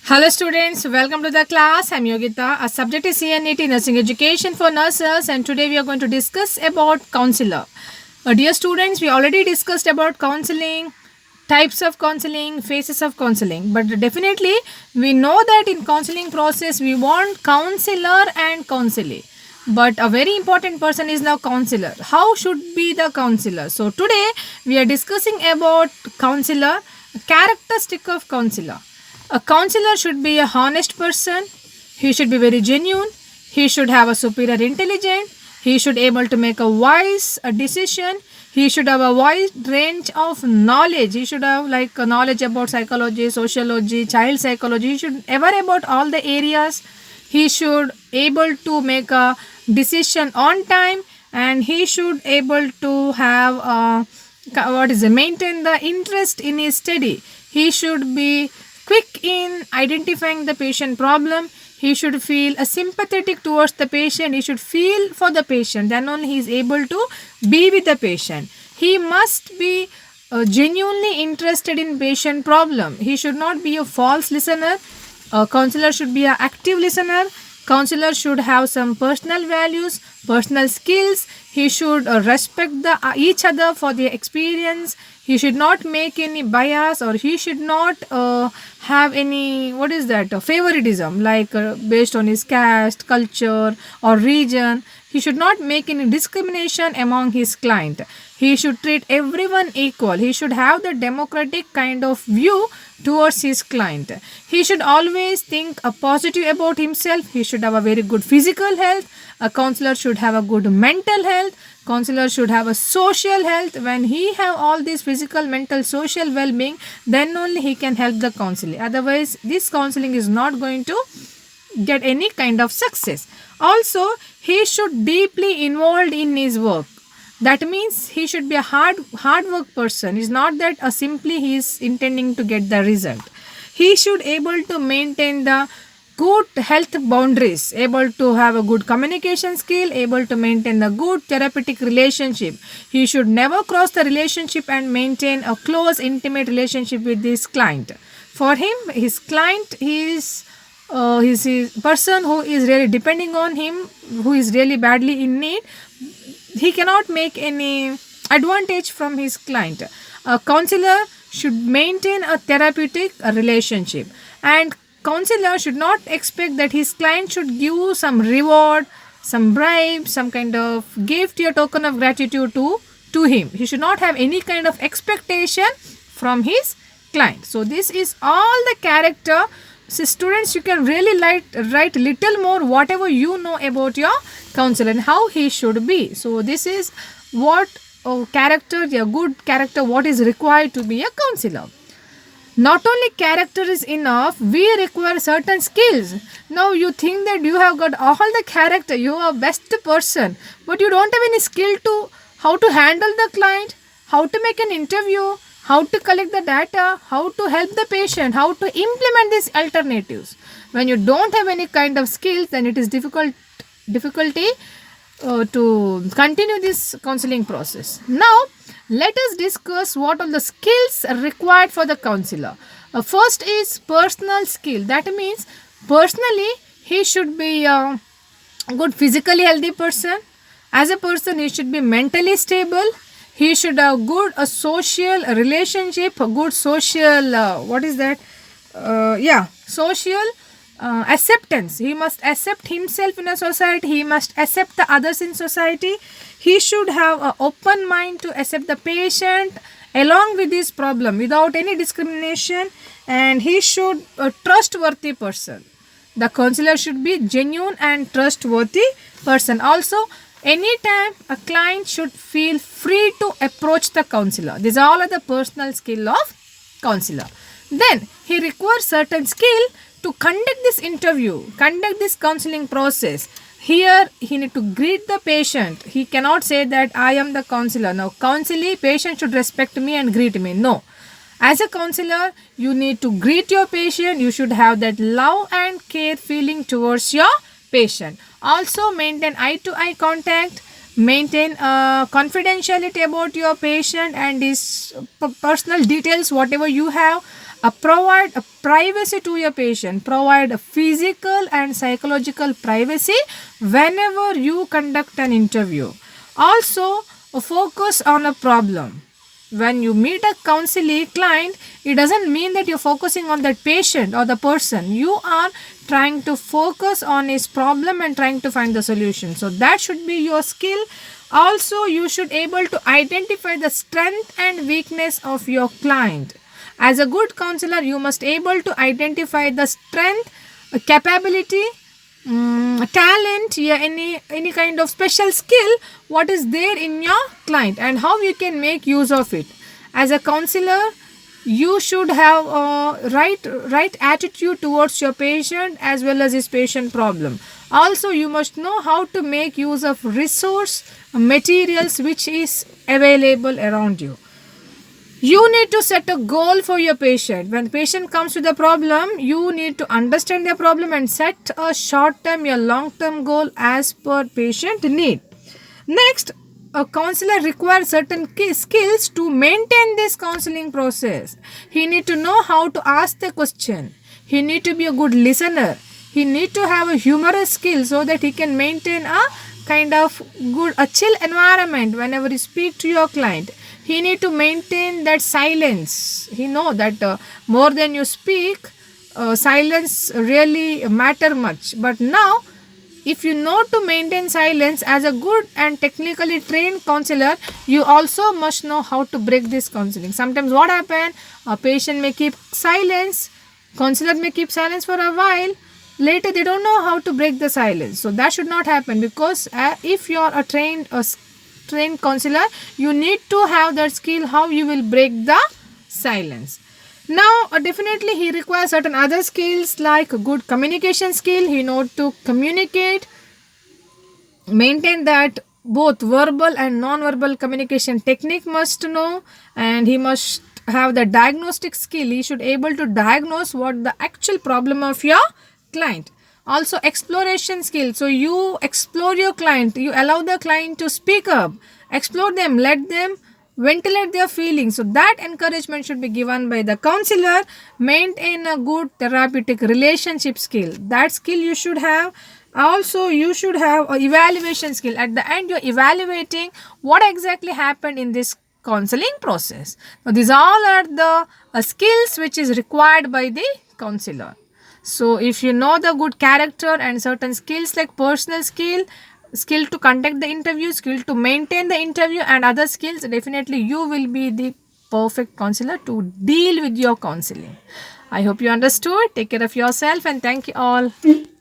Hello students, welcome to the class. I'm Yogita. Our subject is CNET Nursing Education for Nurses, and today we are going to discuss about counselor. Dear students, we already discussed about counseling, types of counseling, phases of counseling, but definitely we know that in counseling process we want counselor and counselee. But a very important person is now counselor. How should be the counselor? So today we are discussing about counselor, characteristic of counselor. A counselor should be a honest person. He should be very genuine. He should have a superior intelligence. He should able to make a wise decision. He should have a wide range of knowledge. He should have like a knowledge about psychology, sociology, child psychology. He should ever about all the areas. He should able to make a decision on time, and he should able to have maintain the interest in his study. He should be quick in identifying the patient problem. He should feel a sympathetic towards the patient. He should feel for the patient, then only he is able to be with the patient. He must be genuinely interested in patient problem. He should not be a false listener. A counselor should be an active listener. Counselor should have some personal values, personal skills. He should respect the each other for their experience. He should not make any bias, or he should not have any favoritism, like based on his caste, culture, or region. He should not make any discrimination among his client. He should treat everyone equal. He should have the democratic kind of view towards his client. He should always think a positive about himself. He should have a very good physical health. A counselor should have a good mental health. Counselor should have a social health. When he have all these physical, mental, social well-being, then only he can help the counseling. Otherwise, this counseling is not going to get any kind of success. Also, he should deeply involved in his work. That means he should be a hard work person. It's not that simply he is intending to get the result. He should able to maintain the good health boundaries, able to have a good communication skill, able to maintain a good therapeutic relationship. He should never cross the relationship and maintain a close intimate relationship with his client. For him, his client is his person who is really depending on him, who is really badly in need. He cannot make any advantage from his client. A counselor should maintain a therapeutic relationship, and counselor should not expect that his client should give some reward, some bribe, some kind of gift or token of gratitude to him. He should not have any kind of expectation from his client. So this is all the character. So students, you can really write little more whatever you know about your counselor and how he should be. So this is what character, a good character, what is required to be a counselor. Not only character is enough, we require certain skills. Now you think that you have got all the character, you are best person, but you don't have any skill to how to handle the client, how to make an interview, how to collect the data, how to help the patient, how to implement these alternatives. When you don't have any kind of skills, then it is difficulty to continue this counseling process. Now, let us discuss what are the skills required for the counselor. First is personal skill. That means personally he should be a good physically healthy person. As a person, he should be mentally stable. He should have good social relationship, a good social social acceptance. He must accept himself in a society. He must accept the others in society. He should have an open mind to accept the patient along with his problem without any discrimination, and he should a trustworthy person. The counselor should be genuine and trustworthy person. Also, anytime a client should feel free to approach the counselor. These are all are the personal skill of counselor. Then he requires certain skill to conduct this interview, conduct this counseling process. Here he need to greet the patient. He cannot say that I am the counselor. Now counselee, patient should respect me and greet me. No. As a counselor, you need to greet your patient. You should have that love and care feeling towards your patient. Also maintain eye to eye contact, maintain confidentiality about your patient and his personal details, whatever you have. provide a privacy to your patient, provide a physical and psychological privacy whenever you conduct an interview. Also, focus on a problem. When you meet a counseling client, it doesn't mean that you're focusing on that patient or the person. You are trying to focus on his problem and trying to find the solution. So that should be your skill. Also, you should able to identify the strength and weakness of your client. As a good counselor, you must able to identify the strength, capability, talent, yeah, any kind of special skill what is there in your client and how you can make use of it. As a counselor, you should have a right attitude towards your patient as well as his patient problem. Also, you must know how to make use of resource materials which is available around you. You need to set a goal for your patient. When the patient comes with a problem, you need to understand their problem and set a short-term or long-term goal as per patient need. Next, a counselor requires certain skills to maintain this counseling process. He need to know how to ask the question. He need to be a good listener. He need to have a humorous skill so that he can maintain a kind of a chill environment whenever you speak to your client. He need to maintain that silence. He know that more than you speak, silence really matter much. But now, if you know to maintain silence as a good and technically trained counselor, you also must know how to break this counseling. Sometimes what happen, a patient may keep silence, counselor may keep silence for a while, later they don't know how to break the silence. So that should not happen, because if you are a trained counselor, you need to have that skill how you will break the silence. Now, definitely he requires certain other skills like good communication skill. He knows to communicate, maintain that both verbal and non-verbal communication technique must know, and he must have the diagnostic skill. He should able to diagnose what the actual problem of your client. Also, exploration skill. So you explore your client, you allow the client to speak up, explore them, let them ventilate their feelings. So that encouragement should be given by the counselor. Maintain a good therapeutic relationship skill. That skill you should have. Also, you should have a evaluation skill. At the end, you're evaluating what exactly happened in this counseling process. Now, these all are the skills which is required by the counselor. So if you know the good character and certain skills like personal skill to conduct the interview, skill to maintain the interview, and other skills, definitely you will be the perfect counselor to deal with your counseling. I hope you understood. Take care of yourself and thank you all.